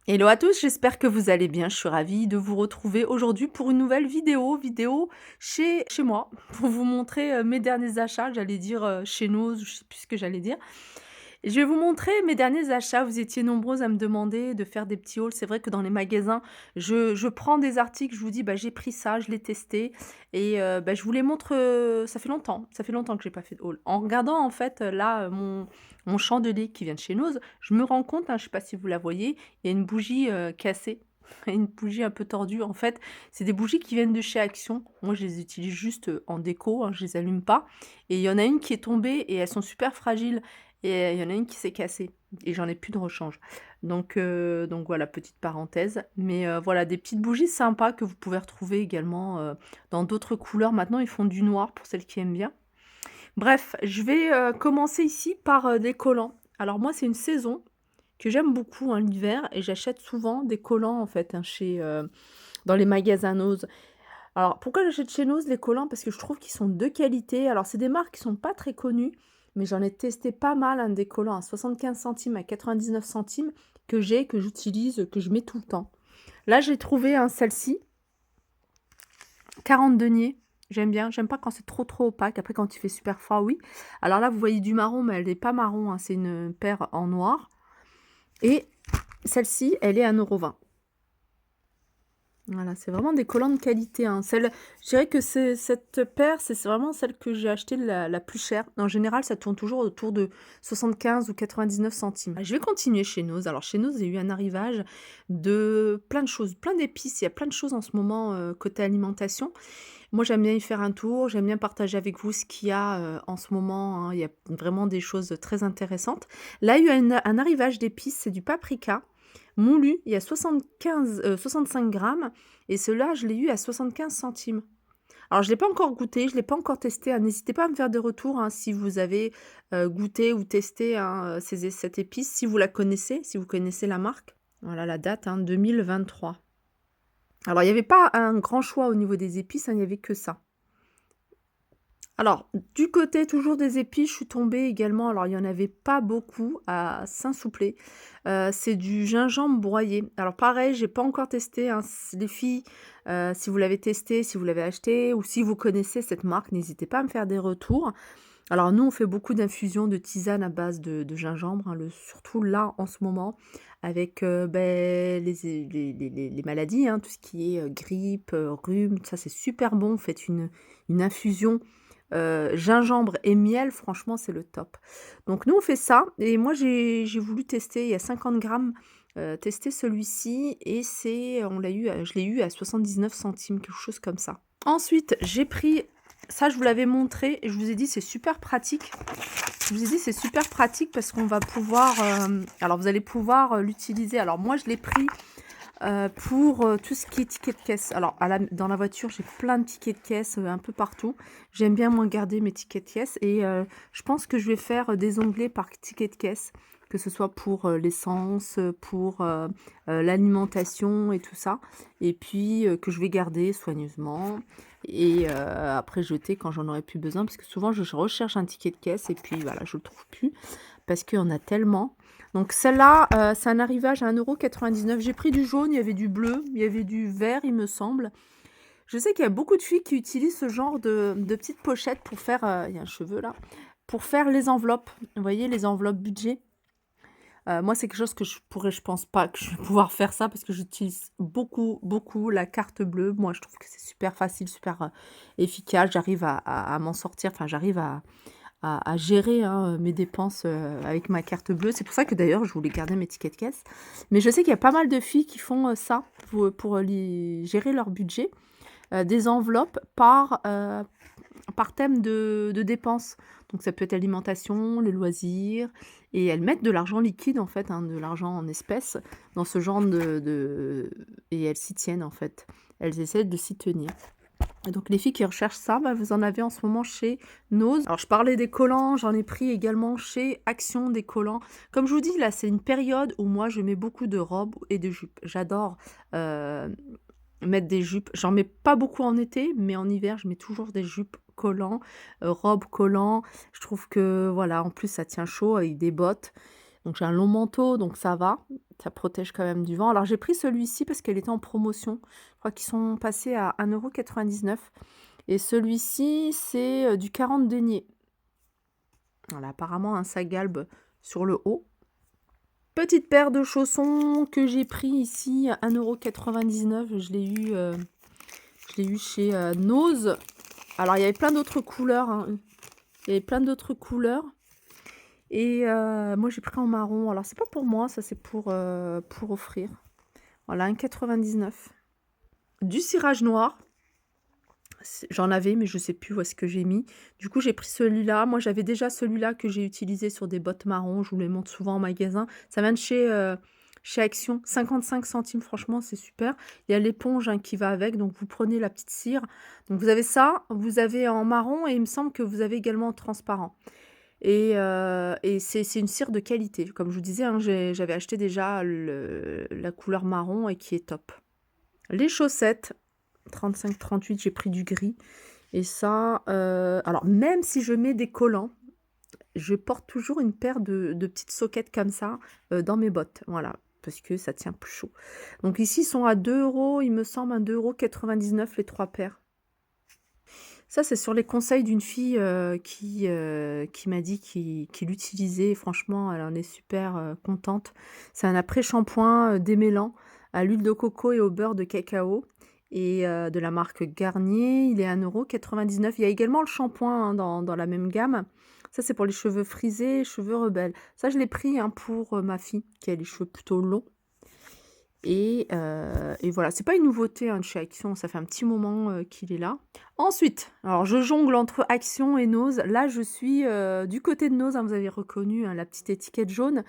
Hello à tous, j'espère que vous allez bien. Je suis ravie de vous retrouver aujourd'hui pour une nouvelle vidéo chez moi, pour vous montrer, mes derniers achats. J'allais dire, chez Noz, je sais plus ce que j'allais dire. Et je vais vous montrer mes derniers achats. Vous étiez nombreuses à me demander de faire des petits hauls. C'est vrai que dans les magasins, je prends des articles, je vous dis: «Bah, j'ai pris ça, je l'ai testé» et bah, je vous les montre, ça fait longtemps que j'ai pas fait de haul. En regardant en fait, là, mon chandelier qui vient de chez Noz, je me rends compte, hein, je sais pas si vous la voyez, il y a une bougie, cassée, une bougie un peu tordue. En fait, c'est des bougies qui viennent de chez Action. Moi, je les utilise juste, en déco, hein, je les allume pas et il y en a une qui est tombée et elles sont super fragiles et il y en a une qui s'est cassée et j'en ai plus de rechange. Donc voilà, petite parenthèse. Mais voilà, des petites bougies sympas que vous pouvez retrouver également, dans d'autres couleurs. Maintenant, ils font du noir pour celles qui aiment bien. Bref, je vais, commencer ici par, des collants. Alors moi, c'est une saison que j'aime beaucoup, hein, l'hiver et j'achète souvent des collants, en fait, hein, dans les magasins Noz. Alors pourquoi j'achète chez Noz les collants? Parce que je trouve qu'ils sont de qualité. Alors c'est des marques qui sont pas très connues, mais j'en ai testé pas mal, hein, des collants à 75 centimes, à 99 centimes que j'utilise, que je mets tout le temps. Là, j'ai trouvé, hein, celle-ci, 40 deniers. J'aime bien, j'aime pas quand c'est trop opaque. Après quand il fait super froid, oui. Alors là, vous voyez du marron, mais elle est pas marron, hein, c'est une paire en noir et celle-ci, elle est à 1,20 €. Voilà, c'est vraiment des collants de qualité, hein. Je dirais que c'est cette paire, c'est vraiment celle que j'ai achetée la plus chère. En général, ça tourne toujours autour de 75 ou 99 centimes. Je vais continuer chez Noz. Alors chez Noz, il y a eu un arrivage de plein de choses, plein d'épices. Il y a plein de choses en ce moment, côté alimentation. Moi, j'aime bien y faire un tour, j'aime bien partager avec vous ce qu'il y a, en ce moment, hein. Il y a vraiment des choses très intéressantes. Là, il y a eu un arrivage d'épices, c'est du paprika moulu, il y a 65 grammes et cela, je l'ai eu à 75 centimes. Alors je ne l'ai pas encore goûté, je ne l'ai pas encore testé, hein. N'hésitez pas à me faire des retours, hein, si vous avez, goûté ou testé, hein, cette épice, si vous la connaissez, si vous connaissez la marque. Voilà la date, hein, 2023. Alors il y avait pas un grand choix au niveau des épices, hein, il y avait que ça. Alors, du côté toujours des épices, je suis tombée également, alors il y en avait pas beaucoup à Saint-Souplé, c'est du gingembre broyé. Alors pareil, j'ai pas encore testé, hein, les filles, si vous l'avez testé, si vous l'avez acheté ou si vous connaissez cette marque, n'hésitez pas à me faire des retours. Alors nous, on fait beaucoup d'infusions, de tisanes à base de gingembre, hein, surtout là, en ce moment, avec, les maladies, hein, tout ce qui est, grippe, rhume, ça c'est super bon. Faites une infusion, gingembre et miel, franchement, c'est le top. Donc nous, on fait ça et moi, j'ai voulu tester, il y a 50 grammes, tester celui-ci et je l'ai eu à 79 centimes, quelque chose comme ça. Ensuite, j'ai pris ça, je vous l'avais montré et je vous ai dit c'est super pratique. Je vous ai dit c'est super pratique parce qu'on va pouvoir, alors vous allez pouvoir, l'utiliser. Alors moi je l'ai pris, pour, tout ce qui est ticket de caisse. Alors dans la voiture, j'ai plein de tickets de caisse, un peu partout. J'aime bien moi garder mes tickets de caisse et je pense que je vais faire, des onglets par ticket de caisse, que ce soit pour, l'essence, pour, l'alimentation et tout ça et puis, que je vais garder soigneusement et après jeter quand j'en aurai plus besoin parce que souvent je recherche un ticket de caisse et puis voilà, je le trouve plus parce qu'il y en a tellement. Donc celle-là, c'est un arrivage à 1,99 €. J'ai pris du jaune, il y avait du bleu, il y avait du vert, il me semble. Je sais qu'il y a beaucoup de filles qui utilisent ce genre de petites pochettes pour faire, il y a un cheveu là, pour faire les enveloppes. Vous voyez les enveloppes budget? Moi, c'est quelque chose que je pense pas que je vais pouvoir faire ça parce que j'utilise beaucoup la carte bleue. Moi, je trouve que c'est super facile, super, efficace. J'arrive à m'en sortir, enfin j'arrive à gérer, hein, mes dépenses, avec ma carte bleue. C'est pour ça que d'ailleurs je voulais garder mes tickets de caisse. Mais je sais qu'il y a pas mal de filles qui font, ça pour gérer leur budget, des enveloppes par thème de dépenses. Donc ça peut être l'alimentation, les loisirs et elles mettent de l'argent liquide en fait, hein, de l'argent en espèces dans ce genre et elles s'y tiennent en fait. Elles essaient de s'y tenir. Et donc les filles qui recherchent ça, bah, vous en avez en ce moment chez Noz. Alors je parlais des collants, j'en ai pris également chez Action des collants. Comme je vous dis, là, c'est une période où moi je mets beaucoup de robes et de jupes. J'adore mettre des jupes. J'en mets pas beaucoup en été, mais en hiver, je mets toujours des jupes collants, robes collants. Je trouve que voilà, en plus ça tient chaud avec des bottes. Donc j'ai un long manteau, donc ça va. Ça protège quand même du vent. Alors j'ai pris celui-ci parce qu'elle était en promotion. Je crois qu'ils sont passés à 1,99 € et celui-ci, c'est, du 40 deniers. Voilà, apparemment, hein, ça galbe sur le haut. Petite paire de chaussons que j'ai pris ici à 1,99 €. Je l'ai eu chez, Nose. Alors il y avait plein d'autres couleurs, hein, il y avait plein d'autres couleurs et moi j'ai pris en marron. Alors c'est pas pour moi, ça c'est pour offrir. Voilà, 1,99 €. Du cirage noir, j'en avais mais je sais plus où est-ce que j'ai mis. Du coup, j'ai pris celui-là. Moi, j'avais déjà celui-là que j'ai utilisé sur des bottes marron, je vous les montre souvent en magasin. Ça vient de chez Action, 55 centimes, franchement, c'est super. Il y a l'éponge, hein, qui va avec, donc vous prenez la petite cire. Donc vous avez ça, vous avez en marron et il me semble que vous avez également en transparent et c'est une cire de qualité. Comme je vous disais, hein, j'avais acheté déjà la couleur marron et qui est top. Les chaussettes, 35-38, j'ai pris du gris et ça, alors même si je mets des collants, je porte toujours une paire de petites soquettes comme ça, dans mes bottes, voilà, parce que ça tient plus chaud. Donc ici, ils sont à 2 €, il me semble, à 2,99 € les 3 paires. Ça, c'est sur les conseils d'une fille, qui m'a dit qu'il l'utilisait. Franchement, elle en est super, contente. C'est un après-shampoing, démêlant à l'huile de coco et au beurre de cacao et de la marque Garnier. Il est à 1,99 €. Il y a également le shampoing, hein, dans la même gamme. Ça, c'est pour les cheveux frisés, cheveux rebelles. Ça, je l'ai pris, hein, pour, ma fille qui a les cheveux plutôt longs. Et voilà, c'est pas une nouveauté, hein, de chez Action, ça fait un petit moment, qu'il est là. Ensuite, alors je jongle entre Action et Nose. Là, je suis, du côté de Nose, hein, vous avez reconnu, hein, la petite étiquette jaune.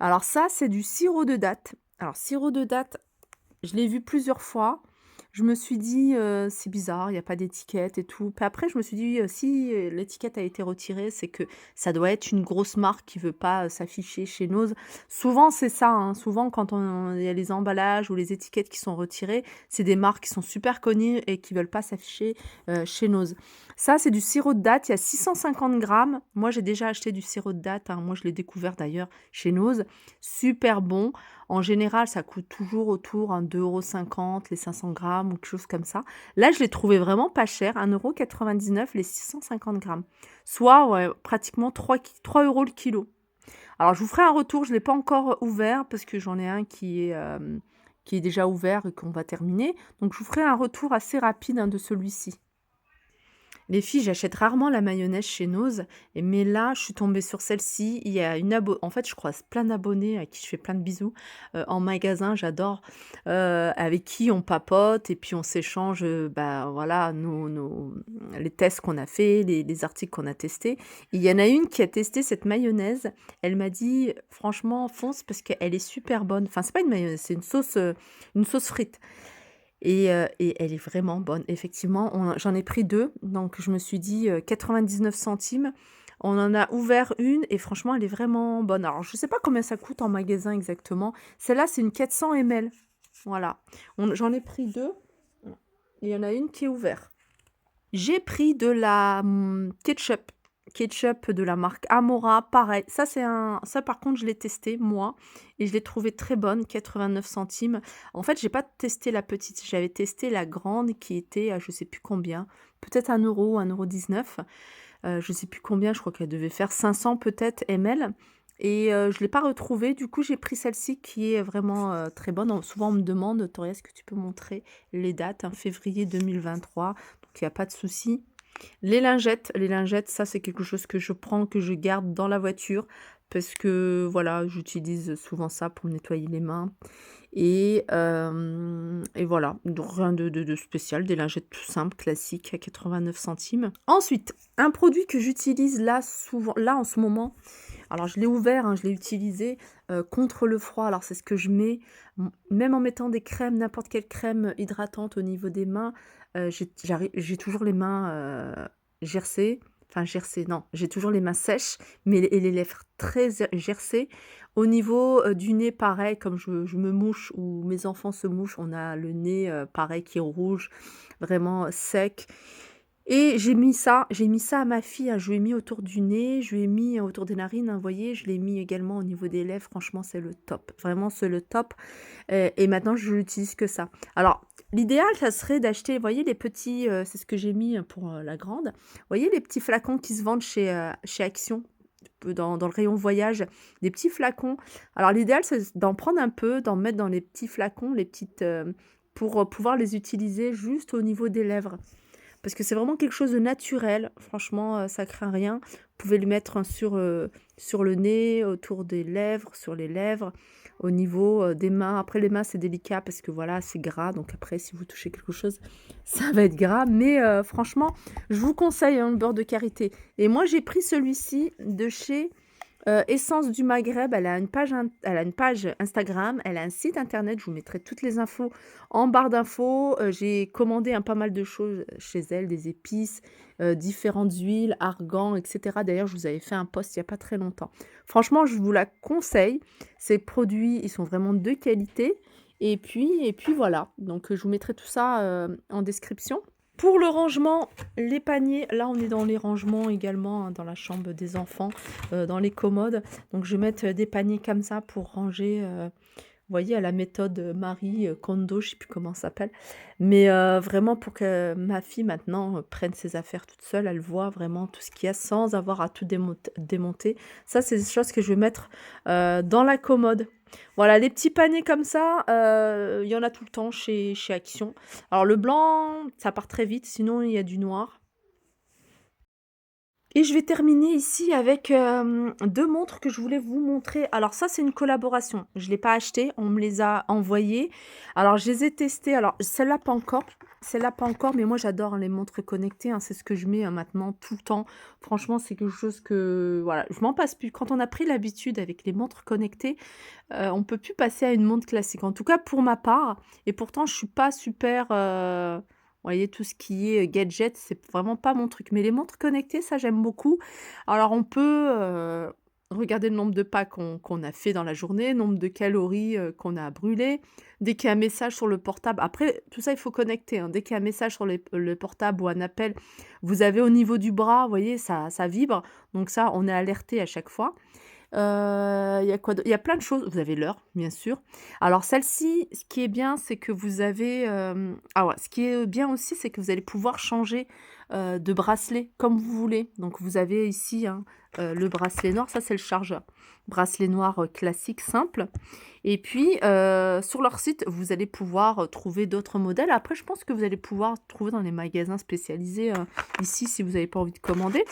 Alors ça, c'est du sirop de date. Alors sirop de date, je l'ai vu plusieurs fois. Je me suis dit, «C'est bizarre, il y a pas d'étiquette et tout». Puis après, je me suis dit, «Si, l'étiquette a été retirée, c'est que ça doit être une grosse marque qui veut pas, s'afficher chez Nose». Souvent, c'est ça, hein. Souvent, quand il y a les emballages ou les étiquettes qui sont retirées, c'est des marques qui sont super connues et qui veulent pas s'afficher, chez Nose. Ça, c'est du sirop de date, il y a 650 grammes. Moi, j'ai déjà acheté du sirop de date, hein. Moi, je l'ai découvert d'ailleurs chez Nose. Super bon. En général, ça coûte toujours autour, hein, d'2,50 € les 500 grammes ou quelque chose comme ça. Là, je l'ai trouvé vraiment pas cher, 1,99 € les 650 grammes. Soit, ouais, pratiquement 3 € le kilo. Alors, je vous ferai un retour, je ne l'ai pas encore ouvert parce que j'en ai un qui est déjà ouvert et qu'on va terminer. Donc, je vous ferai un retour assez rapide, hein, de celui-ci. Les filles, j'achète rarement la mayonnaise chez Nose, mais là, je suis tombée sur celle-ci. Il y a une abo en fait, je croise plein d'abonnés à qui je fais plein de bisous, en magasin, j'adore, avec qui on papote et puis on s'échange, bah, voilà, les tests qu'on a fait, les articles qu'on a testés. Il y en a une qui a testé cette mayonnaise. Elle m'a dit: «Franchement, fonce parce qu'elle est super bonne». Enfin, c'est pas une mayonnaise, c'est une sauce frite. Et elle est vraiment bonne. Effectivement, j'en ai pris 2, donc je me suis dit, 99 centimes. On en a ouvert une et franchement, elle est vraiment bonne. Alors, je ne sais pas combien ça coûte en magasin exactement. Celle-là, c'est une 400 ml. Voilà. J'en ai pris 2. Il y en a une qui est ouverte. J'ai pris de la, ketchup. Ketchup de la marque Amora, pareil. Ça par contre, je l'ai testé moi et je l'ai trouvé très bonne, 89 centimes. En fait, j'ai pas testé la petite, j'avais testé la grande qui était à je sais plus combien, peut-être 1 €, 1,19 €, je sais plus combien, je crois qu'elle devait faire 500 peut-être ml et je l'ai pas retrouvée. Du coup, j'ai pris celle-ci qui est vraiment, très bonne. Souvent on me demande: «Aurélie, est-ce que tu peux montrer les dates?» hein, février 2023, donc il y a pas de souci. Les lingettes, ça, c'est quelque chose que je prends, que je garde dans la voiture parce que, voilà, j'utilise souvent ça pour me nettoyer les mains et voilà, donc rien de spécial, des lingettes tout simples, classiques à 89 centimes. Ensuite, un produit que j'utilise là souvent là en ce moment, alors je l'ai ouvert, hein, je l'ai utilisé, contre le froid. Alors c'est ce que je mets, même en mettant des crèmes, n'importe quelle crème hydratante au niveau des mains, j'ai toujours les mains, gercées, enfin gercées, non, j'ai toujours les mains sèches, mais les lèvres très gercées. Au niveau, du nez, pareil, comme je me mouche ou mes enfants se mouchent, on a le nez, pareil qui est rouge, vraiment sec. Et j'ai mis ça à ma fille, hein, je lui ai mis autour du nez, je lui ai mis autour des narines, hein, vous voyez? Je l'ai mis également au niveau des lèvres, franchement, c'est le top. Vraiment, c'est le top, et maintenant je n'utilise que ça. Alors, l'idéal, ça serait d'acheter, vous voyez, les petits, c'est ce que j'ai mis, pour, la grande. Vous voyez les petits flacons qui se vendent chez Action, dans le rayon voyage, des petits flacons. Alors l'idéal, c'est d'en prendre un peu, d'en mettre dans les petits flacons, les petites, pour, pouvoir les utiliser juste au niveau des lèvres. Parce que c'est vraiment quelque chose de naturel, franchement, ça craint rien. Vous pouvez le mettre, hein, sur le nez, autour des lèvres, sur les lèvres, au niveau, des mains. Après les mains, c'est délicat parce que voilà, c'est gras, donc après si vous touchez quelque chose, ça va être gras. Mais, franchement, je vous conseille, hein, le beurre de karité. Et moi, j'ai pris celui-ci de chez Essence du Maghreb. Elle a une page Instagram, elle a un site internet, je vous mettrai toutes les infos en barre d'infos. J'ai commandé un pas mal de choses chez elle, des épices, différentes huiles, argan, et cetera. D'ailleurs, je vous avais fait un post il y a pas très longtemps. Franchement, je vous la conseille. Ces produits, ils sont vraiment de qualité, et puis voilà. Donc, je vous mettrai tout ça, en description. Pour le rangement, les paniers, là on est dans les rangements également, hein, dans la chambre des enfants, dans les commodes. Donc je vais mettre, des paniers comme ça pour ranger, vous voyez, à la méthode, Marie, Kondo, je sais plus comment ça s'appelle. Mais, vraiment pour que ma fille maintenant, prenne ses affaires toute seule, elle voit vraiment tout ce qu'il y a sans avoir à tout démonter. Ça, c'est des choses que je vais mettre, dans la commode. Voilà, les petits paniers comme ça, il y en a tout le temps chez Action. Alors le blanc, ça part très vite, sinon il y a du noir. Et je vais terminer ici avec, 2 montres que je voulais vous montrer. Alors ça, c'est une collaboration. Je ne l'ai pas acheté, on me les a envoyées. Alors je les ai testées. Alors celle-là pas encore, mais moi j'adore les montres connectées, hein. C'est ce que je mets, maintenant tout le temps. Franchement, c'est quelque chose que voilà, je m'en passe plus. Quand on a pris l'habitude avec les montres connectées, on peut plus passer à une montre classique. En tout cas pour ma part, et pourtant je suis pas super, vous voyez, tout ce qui est, gadget, c'est vraiment pas mon truc. Mais les montres connectées, ça, j'aime beaucoup. Alors on peut, regarder le nombre de pas qu'on a fait dans la journée, nombre de calories, qu'on a brûlées. Dès qu'il y a un message sur le portable, après tout ça, il faut connecter, hein. Dès qu'il y a un message sur le portable ou un appel, vous avez au niveau du bras, vous voyez, ça vibre. Donc ça, on est alerté à chaque fois. Il y a quoi d'au Il y a plein de choses. Vous avez l'heure, bien sûr. Alors celle-ci, ce qui est bien, c'est que vous avez, ah ouais, ce qui est bien aussi, c'est que vous allez pouvoir changer, de bracelet comme vous voulez. Donc vous avez ici, hein, le bracelet noir, ça c'est le chargeur. Bracelet noir, classique, simple. Et puis, sur leur site, vous allez pouvoir, trouver d'autres modèles. Après, je pense que vous allez pouvoir trouver dans les magasins spécialisés, ici, si vous n'avez pas envie de commander.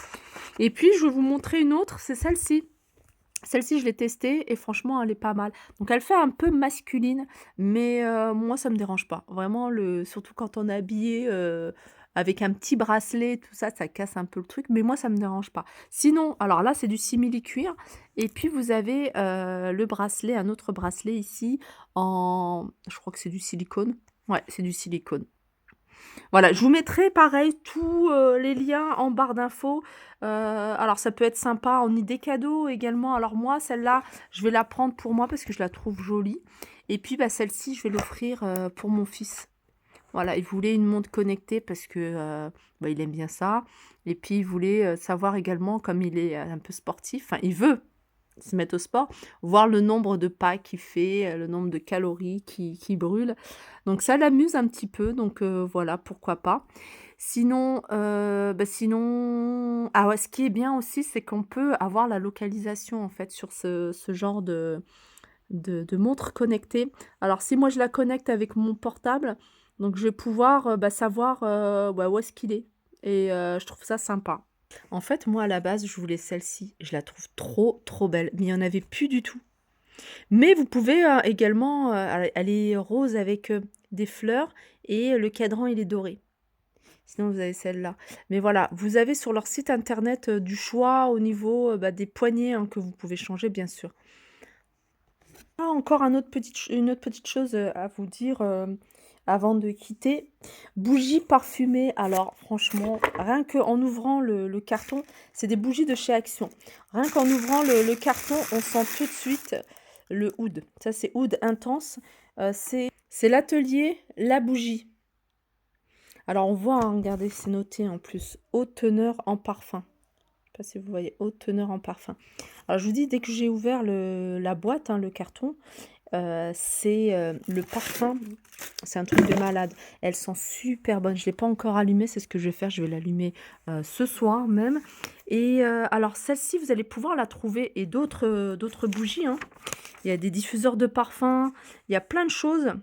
Et puis, je vais vous montrer une autre, c'est celle-ci. Celle-ci, je l'ai testée et franchement, elle est pas mal. Donc elle fait un peu masculine, mais moi, ça me dérange pas. Vraiment, surtout quand on est habillé, avec un petit bracelet, tout ça, ça casse un peu le truc, mais moi, ça me dérange pas. Sinon, alors là, c'est du simili-cuir, et puis vous avez, le bracelet, un autre bracelet ici je crois que c'est du silicone. Ouais, c'est du silicone. Voilà, je vous mettrai pareil tous, les liens en barre d'infos. Alors ça peut être sympa en idée cadeau également. Alors moi, celle-là, je vais la prendre pour moi parce que je la trouve jolie, et puis, bah, celle-ci, je vais l'offrir, pour mon fils. Voilà, il voulait une montre connectée parce que, bah, il aime bien ça, et puis il voulait, savoir également, comme il est, un peu sportif, enfin il veut se mettre au sport, voir le nombre de pas qu'il fait, le nombre de calories qu'il brûle. Donc ça l'amuse un petit peu, donc voilà, pourquoi pas. Sinon, sinon ah ouais, ce qui est bien aussi, c'est qu'on peut avoir la localisation, en fait, sur ce genre de montre connectée. Alors si moi je la connecte avec mon portable, donc je vais pouvoir, savoir, bah, où est-ce qu'il est, et je trouve ça sympa. En fait, moi, à la base, je voulais celle-ci. Je la trouve trop, trop belle, mais il y en avait plus du tout. Mais vous pouvez, également, elle est rose avec, des fleurs, et le cadran, il est doré. Sinon, vous avez celle-là. Mais voilà, vous avez sur leur site internet, du choix au niveau, des poignées, hein, que vous pouvez changer, bien sûr. Ah, encore une autre petite chose, à vous dire, avant de quitter. Bougies parfumées. Alors franchement, rien qu'en ouvrant le carton, c'est des bougies de chez Action. Rien qu'en ouvrant le carton, on sent tout de suite le oud. Ça, c'est oud intense. C'est l'atelier La Bougie. Alors on voit, hein, regardez, c'est noté en plus, haute teneur en parfum. Je sais pas si vous voyez, haute teneur en parfum. Alors je vous dis, dès que j'ai ouvert la boîte, hein, le carton, c'est, le parfum, c'est un truc de malade. Elles sont super bonnes. Je ne l'ai pas encore allumée, c'est ce que je vais faire. Je vais l'allumer, ce soir même et alors celle-ci, vous allez pouvoir la trouver et d'autres bougies, hein. Il y a des diffuseurs de parfums, il y a plein de choses.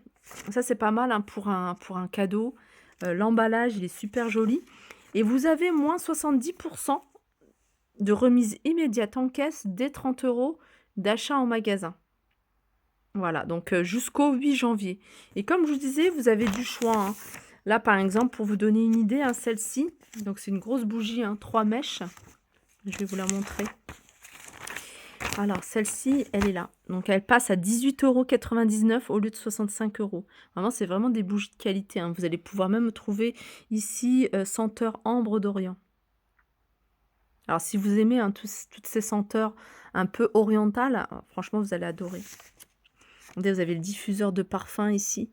Ça, c'est pas mal, hein, pour un cadeau. L'emballage, il est super joli et vous avez moins 70 de remise immédiate en caisse dès 30 € d'achat en magasin. Voilà, donc jusqu'au 8 janvier et comme je vous disais, vous avez du choix, hein. Là, par exemple, pour vous donner une idée, hein, celle-ci, donc c'est une grosse bougie, hein, 3 mèches. Je vais vous la montrer. Alors celle-ci, elle est là. Donc elle passe à 18,99 € au lieu de 65 €. Vraiment, c'est vraiment des bougies de qualité, hein. Vous allez pouvoir même trouver ici, senteur ambre d'Orient. Alors si vous aimez, hein, toutes ces senteurs un peu orientales, franchement, vous allez adorer. Regardez, vous avez le diffuseur de parfum ici.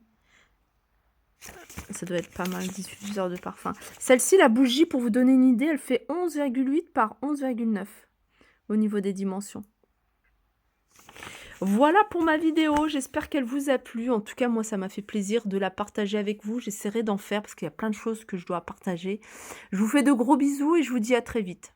Ça doit être pas mal, diffuseur de parfum. Celle-ci, la bougie, pour vous donner une idée, elle fait 11,8 par 11,9 au niveau des dimensions. Voilà pour ma vidéo, j'espère qu'elle vous a plu. En tout cas, moi, ça m'a fait plaisir de la partager avec vous. J'essaierai d'en faire parce qu'il y a plein de choses que je dois partager. Je vous fais de gros bisous et je vous dis à très vite.